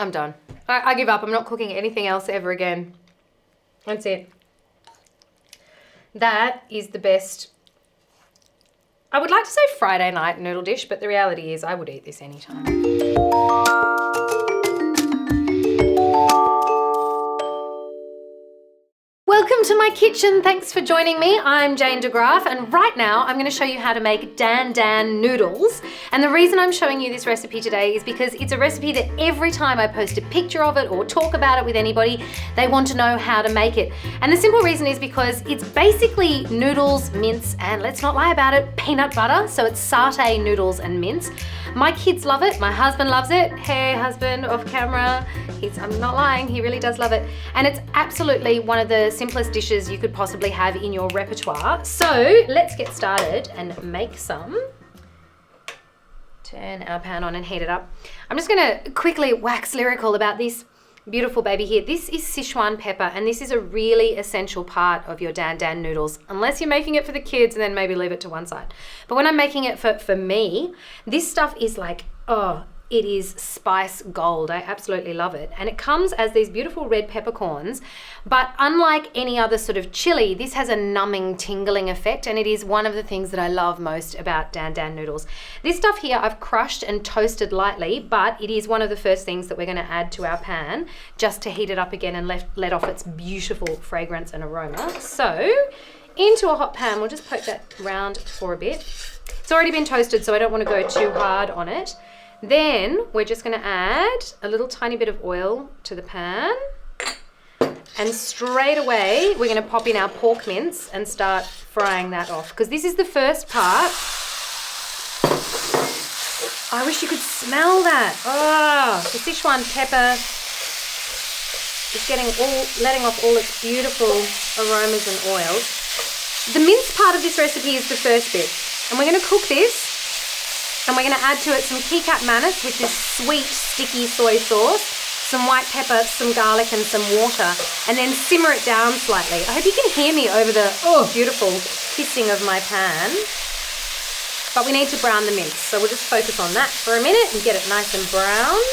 I'm done. I give up. I'm not cooking anything else ever again. That's it. That is the best. I would like to say Friday night noodle dish, but the reality is I would eat this anytime. Welcome to my kitchen. Thanks for joining me. I'm Jane de Graaff, and right now I'm going to show you how to make Dan Dan noodles. And the reason I'm showing you this recipe today is because it's a recipe that every time I post a picture of it or talk about it with anybody, they want to know how to make it. And the simple reason is because it's basically noodles, mince, and let's not lie about it, peanut butter. So it's satay, noodles, and mince. My kids love it. My husband loves it. Hey, husband, off camera. I'm not lying, he really does love it. And it's absolutely one of the simplest dishes you could possibly have in your repertoire. So let's get started and make some. Turn our pan on and heat it up. I'm just gonna quickly wax lyrical about this beautiful baby here. This is Sichuan pepper, and this is a really essential part of your Dan Dan noodles, unless you're making it for the kids and then maybe leave it to one side. But when I'm making it for me, this stuff is like, oh, it is spice gold. I absolutely love it. And it comes as these beautiful red peppercorns, but unlike any other sort of chili, this has a numbing, tingling effect, and it is one of the things that I love most about Dan Dan noodles. This stuff here I've crushed and toasted lightly, but it is one of the first things that we're gonna add to our pan just to heat it up again and let off its beautiful fragrance and aroma. So into a hot pan, we'll just poke that round for a bit. It's already been toasted, so I don't wanna go too hard on it. Then we're just gonna add a little tiny bit of oil to the pan, and straight away we're gonna pop in our pork mince and start frying that off, because this is the first part. I wish you could smell that. Oh, the Sichuan pepper is letting off all its beautiful aromas and oils. The mince part of this recipe is the first bit, and we're gonna cook this. And we're gonna add to it some keycat manis, which is sweet, sticky soy sauce, some white pepper, some garlic, and some water, and then simmer it down slightly. I hope you can hear me over the beautiful hissing of my pan. But we need to brown the mince, so we'll just focus on that for a minute and get it nice and browned.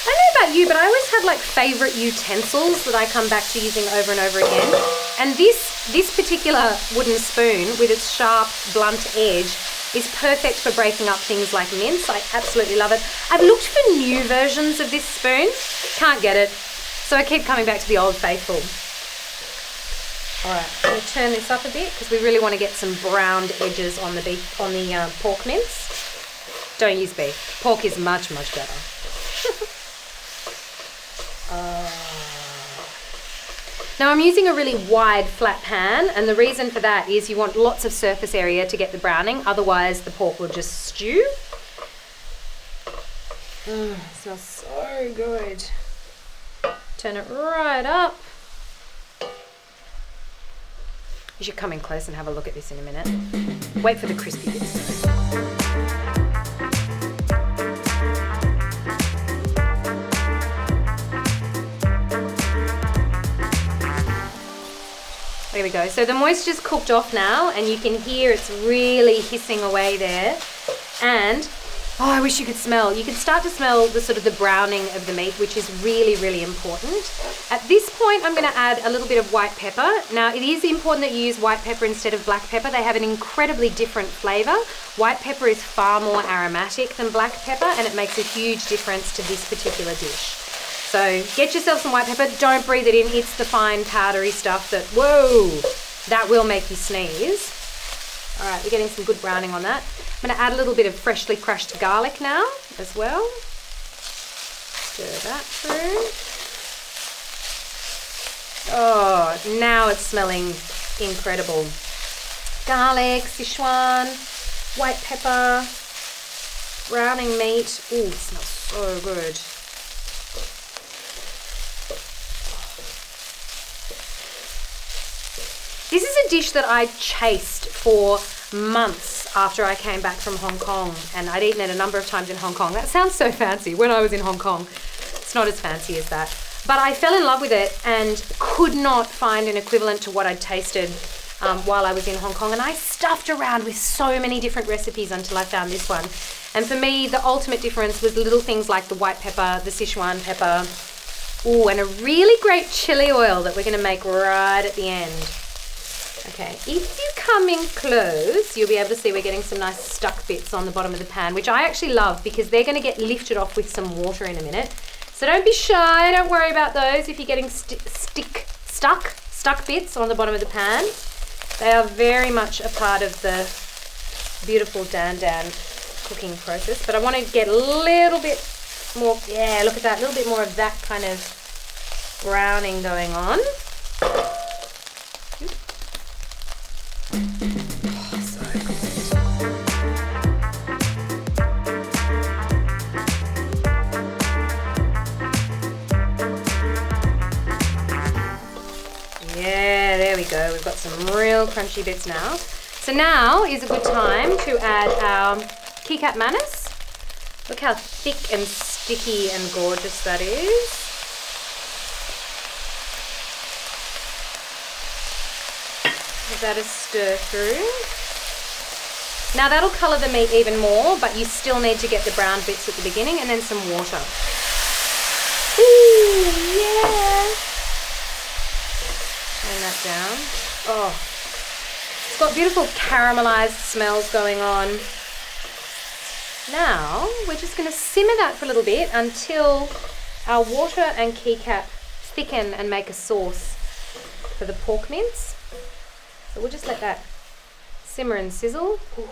I don't know about you, but I always have like favorite utensils that I come back to using over and over again. And this particular wooden spoon with its sharp, blunt edge is perfect for breaking up things like mince. I absolutely love it. I've looked for new versions of this spoon, can't get it. So I keep coming back to the old faithful. All right, I'm gonna turn this up a bit because we really want to get some browned edges on the pork mince. Don't use beef. Pork is much, much better. Now I'm using a really wide flat pan, and the reason for that is you want lots of surface area to get the browning, otherwise the pork will just stew. It smells so good. Turn it right up. You should come in close and have a look at this in a minute. Wait for the crispy bits. There we go. So the moisture's cooked off now, and you can hear it's really hissing away there. And oh, I wish you could smell. You can start to smell the sort of the browning of the meat, which is really, really important. At this point, I'm going to add a little bit of white pepper. Now, it is important that you use white pepper instead of black pepper. They have an incredibly different flavor. White pepper is far more aromatic than black pepper, and it makes a huge difference to this particular dish. So get yourself some white pepper, don't breathe it in, it's the fine powdery stuff that, whoa, that will make you sneeze. All right, we're getting some good browning on that. I'm gonna add a little bit of freshly crushed garlic now as well. Stir that through. Oh, now it's smelling incredible. Garlic, Sichuan, white pepper, browning meat. Ooh, it smells so good. This is a dish that I chased for months after I came back from Hong Kong, and I'd eaten it a number of times in Hong Kong. That sounds so fancy. When I was in Hong Kong, it's not as fancy as that. But I fell in love with it and could not find an equivalent to what I'd tasted while I was in Hong Kong. And I stuffed around with so many different recipes until I found this one. And for me, the ultimate difference was little things like the white pepper, the Sichuan pepper, ooh, and a really great chili oil that we're going to make right at the end. Okay, if you come in close, you'll be able to see we're getting some nice stuck bits on the bottom of the pan, which I actually love because they're going to get lifted off with some water in a minute. So don't be shy, don't worry about those if you're getting stuck bits on the bottom of the pan. They are very much a part of the beautiful Dan Dan cooking process, but I want to get a little bit more, yeah, look at that, a little bit more of that kind of browning going on. Yeah, there we go. We've got some real crunchy bits now. So now is a good time to add our keycat manis. Look how thick and sticky and gorgeous that is. Give that a stir through. Now that'll colour the meat even more, but you still need to get the brown bits at the beginning, and then some water. Ooh, yeah. Turn that down. Oh, it's got beautiful caramelized smells going on. Now we're just going to simmer that for a little bit until our water and keycap thicken and make a sauce for the pork mince. So we'll just let that simmer and sizzle. Ooh.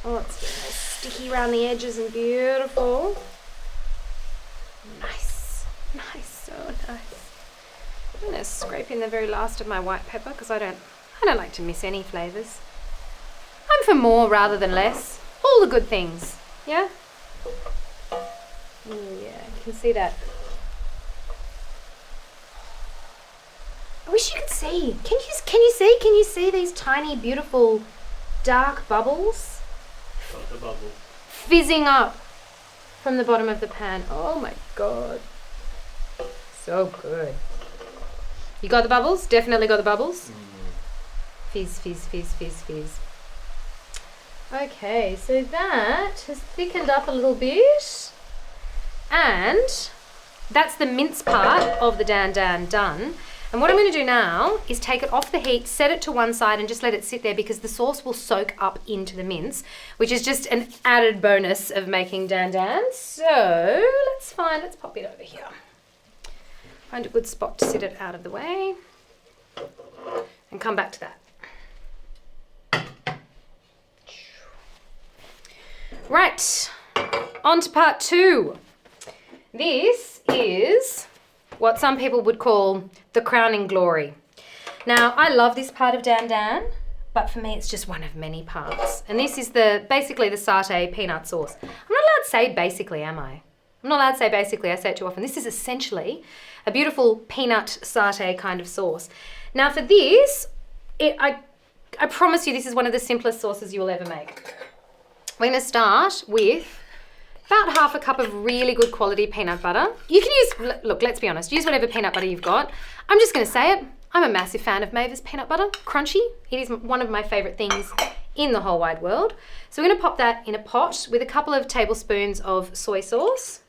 Oh, it's getting nice sticky around the edges and beautiful. Nice, nice, so nice. I'm going to scrape in the very last of my white pepper because I don't like to miss any flavours. I'm for more rather than less. All the good things, yeah? Yeah, you can see that. I wish you could see. Can you see? Can you see these tiny, beautiful, dark bubbles? Got the bubble. Fizzing up from the bottom of the pan. Oh my God. So good. You got the bubbles? Definitely got the bubbles? Fizz, fizz, fizz, fizz, fizz. Okay, so that has thickened up a little bit. And that's the mince part of the Dan Dan done. And what I'm going to do now is take it off the heat, set it to one side and just let it sit there because the sauce will soak up into the mince, which is just an added bonus of making Dan Dan. So let's pop it over here. Find a good spot to sit it out of the way and come back to that. Right, on to part two. This is what some people would call the crowning glory. Now, I love this part of Dan Dan, but for me it's just one of many parts. And this is basically the satay peanut sauce. I'm not allowed to say basically, am I? I'm not allowed to say basically, I say it too often. This is essentially a beautiful peanut satay kind of sauce. Now for this, I promise you this is one of the simplest sauces you will ever make. We're going to start with about half a cup of really good quality peanut butter. You can use, look, let's be honest, use whatever peanut butter you've got. I'm just going to say it. I'm a massive fan of Mavis peanut butter. Crunchy. It is one of my favorite things in the whole wide world. So we're going to pop that in a pot with a couple of tablespoons of soy sauce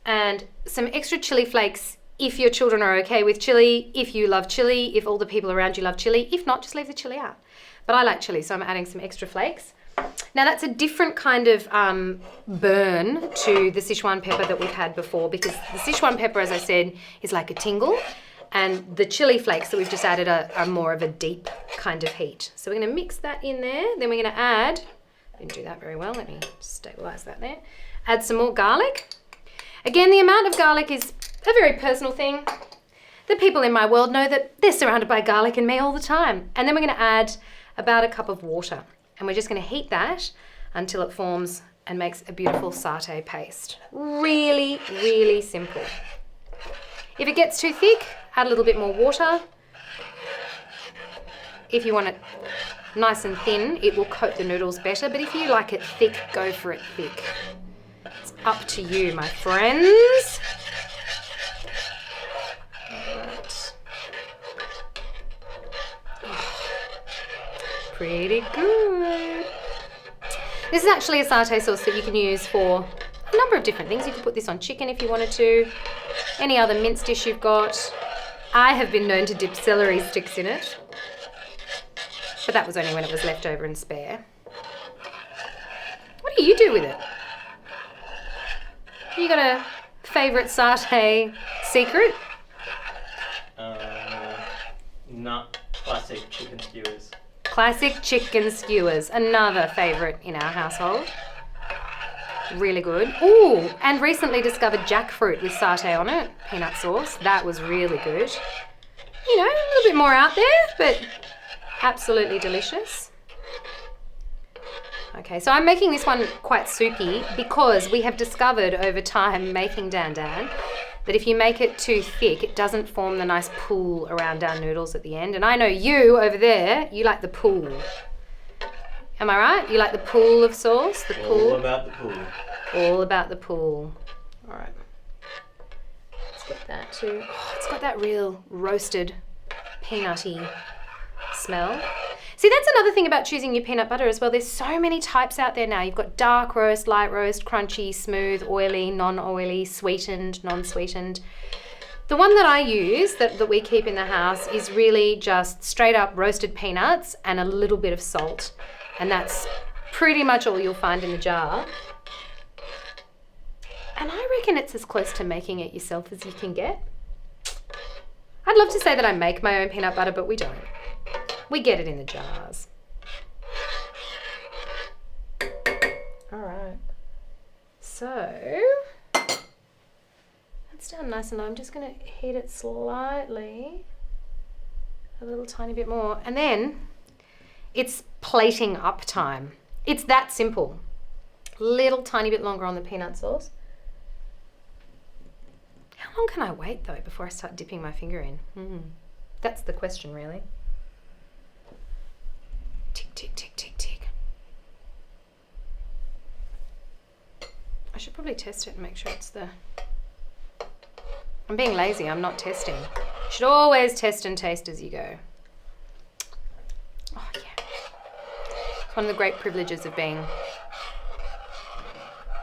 and some extra chili flakes if your children are okay with chili, if you love chili, if all the people around you love chili. If not, just leave the chili out. But I like chili, so I'm adding some extra flakes. Now that's a different kind of burn to the Sichuan pepper that we've had before because the Sichuan pepper, as I said, is like a tingle, and the chili flakes that we've just added are more of a deep kind of heat. So we're going to mix that in there. Then we're going to add, I didn't do that very well, let me stabilize that there. Add some more garlic. Again, the amount of garlic is a very personal thing. The people in my world know that they're surrounded by garlic and me all the time. And then we're going to add about a cup of water. And we're just going to heat that until it forms and makes a beautiful satay paste. Really, really simple. If it gets too thick, add a little bit more water. If you want it nice and thin, it will coat the noodles better. But if you like it thick, go for it thick. It's up to you, my friends. Pretty good. This is actually a satay sauce that you can use for a number of different things. You could put this on chicken if you wanted to, any other mince dish you've got. I have been known to dip celery sticks in it, but that was only when it was left over and spare. What do you do with it? You got a favourite satay secret? Not classic chicken skewers. Classic chicken skewers, another favourite in our household. Really good. Ooh, and recently discovered jackfruit with satay on it, peanut sauce. That was really good. You know, a little bit more out there, but absolutely delicious. Okay, so I'm making this one quite soupy because we have discovered over time making Dan Dan that if you make it too thick, it doesn't form the nice pool around our noodles at the end. And I know you over there, you like the pool. Am I right? You like the pool of sauce? The pool? All about the pool. All about the pool. All right. Let's get that too. Oh, it's got that real roasted peanutty smell. See, that's another thing about choosing your peanut butter as well. There's so many types out there now. You've got dark roast, light roast, crunchy, smooth, oily, non-oily, sweetened, non-sweetened. The one that I use, that we keep in the house, is really just straight up roasted peanuts and a little bit of salt. And that's pretty much all you'll find in the jar. And I reckon it's as close to making it yourself as you can get. I'd love to say that I make my own peanut butter, but we don't. We get it in the jars. All right. So, that's done nice and low. I'm just going to heat it slightly, a little tiny bit more. And then it's plating up time. It's that simple. Little tiny bit longer on the peanut sauce. How long can I wait though before I start dipping my finger in? That's the question really. Tick, tick, tick, tick, tick. I should probably test it and make sure it's the... I'm being lazy, I'm not testing. You should always test and taste as you go. Oh yeah. It's one of the great privileges of being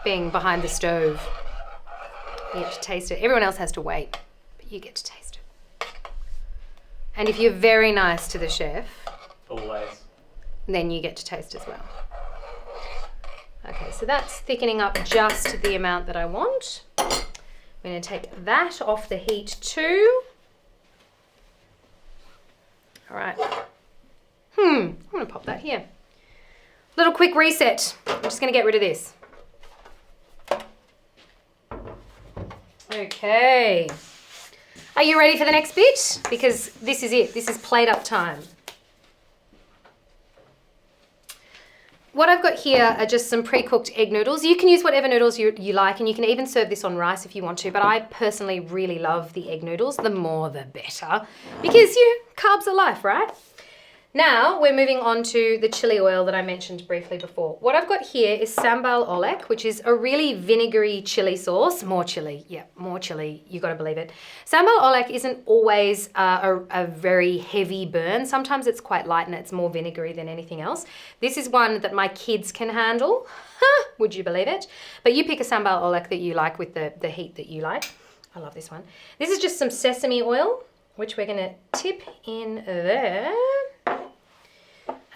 behind the stove. You get to taste it. Everyone else has to wait, but you get to taste it. And if you're very nice to the chef, Always. then you get to taste as well. Okay, so that's thickening up just the amount that I want. I'm going to take that off the heat too. All right. I'm going to pop that here. Little quick reset. I'm just going to get rid of this. Okay. Are you ready for the next bit? Because this is it. This is plate up time. What I've got here are just some pre-cooked egg noodles. You can use whatever noodles you like, and you can even serve this on rice if you want to, but I personally really love the egg noodles. The more the better, because carbs are life, right? Now we're moving on to the chili oil that I mentioned briefly before. What I've got here is sambal olek, which is a really vinegary chili sauce. More chili, yeah, more chili, you gotta believe it. Sambal olek isn't always a very heavy burn. Sometimes it's quite light and it's more vinegary than anything else. This is one that my kids can handle. Would you believe it? But you pick a sambal olek that you like with the heat that you like. I love this one. This is just some sesame oil, which we're gonna tip in there.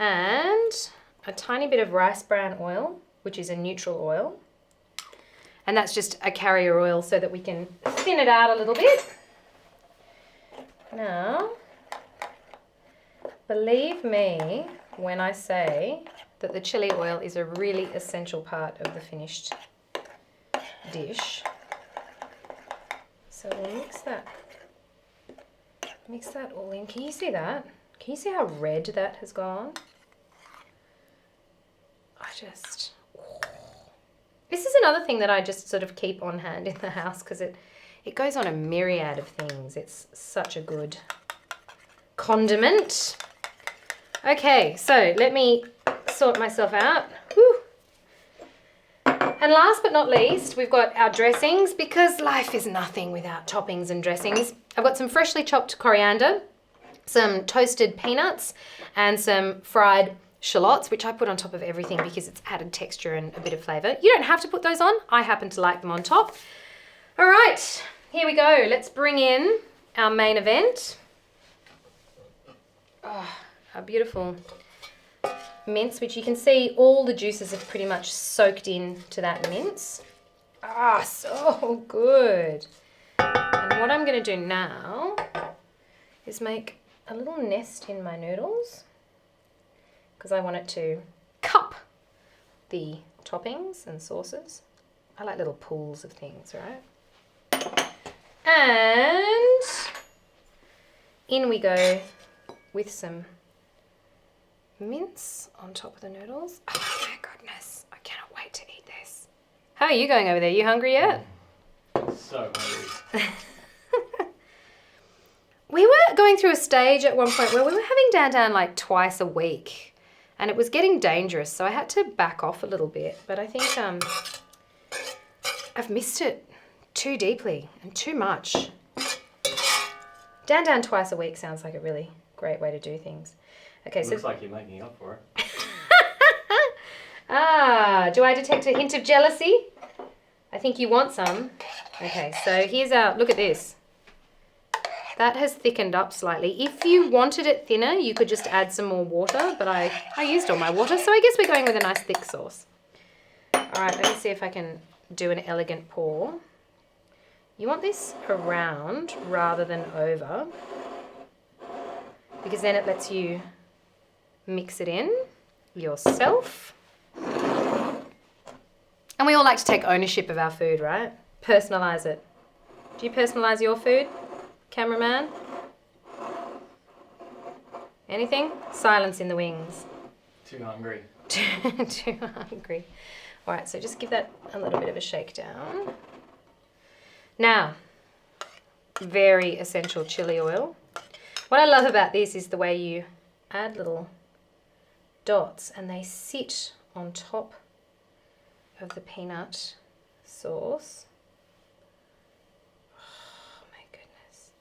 And a tiny bit of rice bran oil, which is a neutral oil. And that's just a carrier oil so that we can thin it out a little bit. Now, believe me when I say that the chili oil is a really essential part of the finished dish. So we'll mix that all in. Can you see that? Can you see how red that has gone? This is another thing that I just sort of keep on hand in the house because it goes on a myriad of things. It's such a good condiment. Okay, so let me sort myself out. Whew. And last but not least, we've got our dressings because life is nothing without toppings and dressings. I've got some freshly chopped coriander, some toasted peanuts, and some fried shallots, which I put on top of everything because it's added texture and a bit of flavour. You don't have to put those on. I happen to like them on top. All right, here we go. Let's bring in our main event. Oh, our beautiful mince, which you can see all the juices have pretty much soaked into that mince. Ah, so good. And what I'm going to do now is make a little nest in my noodles because I want it to cup the toppings and sauces. I like little pools of things, right? And in we go with some mince on top of the noodles. Oh my goodness, I cannot wait to eat this. How are you going over there? You hungry yet? So hungry. We were going through a stage at one point where we were having Dan Dan like twice a week and it was getting dangerous, so I had to back off a little bit. But I think I've missed it too deeply and too much. Dan Dan twice a week sounds like a really great way to do things. Okay, so looks like you're making up for it. Ah, do I detect a hint of jealousy? I think you want some. Okay, so here's our, look at this. That has thickened up slightly. If you wanted it thinner, you could just add some more water, but I used all my water, so I guess we're going with a nice thick sauce. All right, let me see if I can do an elegant pour. You want this around rather than over, because then it lets you mix it in yourself. And we all like to take ownership of our food, right? Personalize it. Do you personalize your food, cameraman? Anything? Silence in the wings. Too hungry. Too hungry. All right, so just give that a little bit of a shake down. Now, very essential chili oil. What I love about this is the way you add little dots and they sit on top of the peanut sauce. Oh my goodness.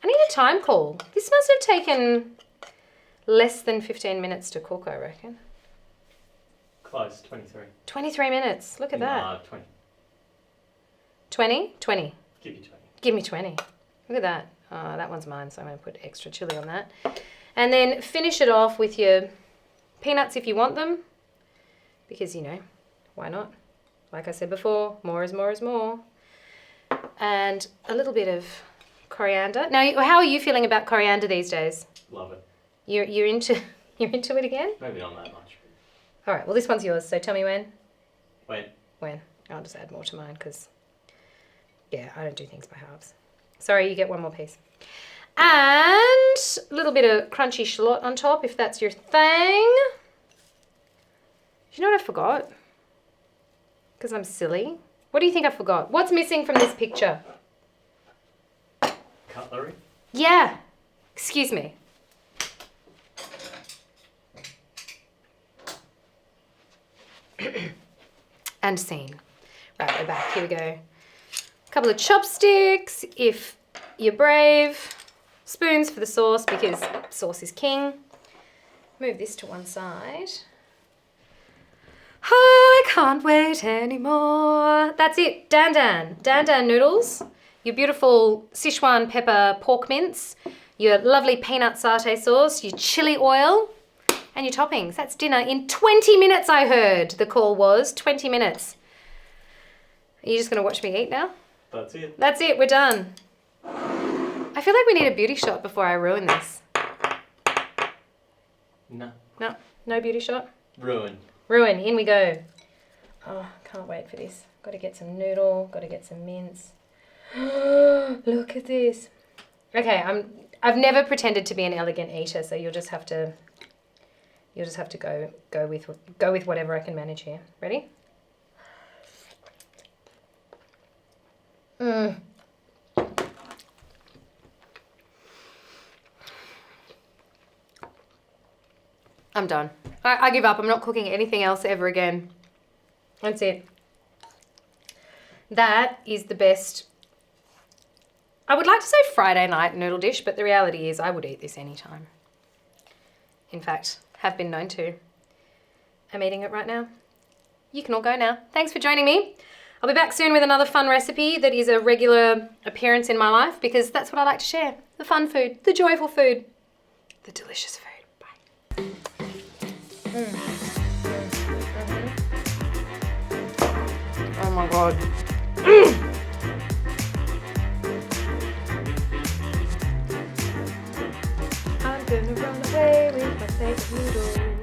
I need a time call. This must have taken less than 15 minutes to cook, I reckon. Close, 23. 23 minutes. Look at that. 20. 20? 20. Give you 20. Give me 20. Look at that. Oh, that one's mine, so I'm going to put extra chili on that. And then finish it off with your peanuts if you want them. Because, you know, why not? Like I said before, more is more is more. And a little bit of coriander. Now, how are you feeling about coriander these days? Love it. You're into it again? Maybe not that much. All right, well, this one's yours, so tell me when. When? I'll just add more to mine because, yeah, I don't do things by halves. Sorry, you get one more piece. And a little bit of crunchy shallot on top if that's your thing. Do you know what I forgot? Because I'm silly. What do you think I forgot? What's missing from this picture? Cutlery? Yeah. Excuse me. And scene. Right, we're back. Here we go. A couple of chopsticks, if you're brave. Spoons for the sauce, because sauce is king. Move this to one side. Oh, I can't wait anymore. That's it. Dan Dan. Dan Dan noodles. Your beautiful Sichuan pepper pork mince. Your lovely peanut satay sauce. Your chili oil. And your toppings. That's dinner in 20 minutes, I heard. The call was 20 minutes. Are you just going to watch me eat now? That's it. That's it. We're done. I feel like we need a beauty shot before I ruin this. No. No? No beauty shot? Ruin. Ruin. In we go. Oh, can't wait for this. Got to get some noodle. Got to get some mince. Look at this. Okay, I've never pretended to be an elegant eater, so you'll just have to go with whatever I can manage here. Ready? I'm done. I give up. I'm not cooking anything else ever again. That's it. That is the best. I would like to say Friday night noodle dish, but the reality is I would eat this anytime. In fact, have been known to. am eating it right now. You can all go now. Thanks for joining me. I'll be back soon with another fun recipe that is a regular appearance in my life because that's what I like to share. The fun food, the joyful food, the delicious food. Bye. Oh my God. I'm gonna run away with my favorite noodle.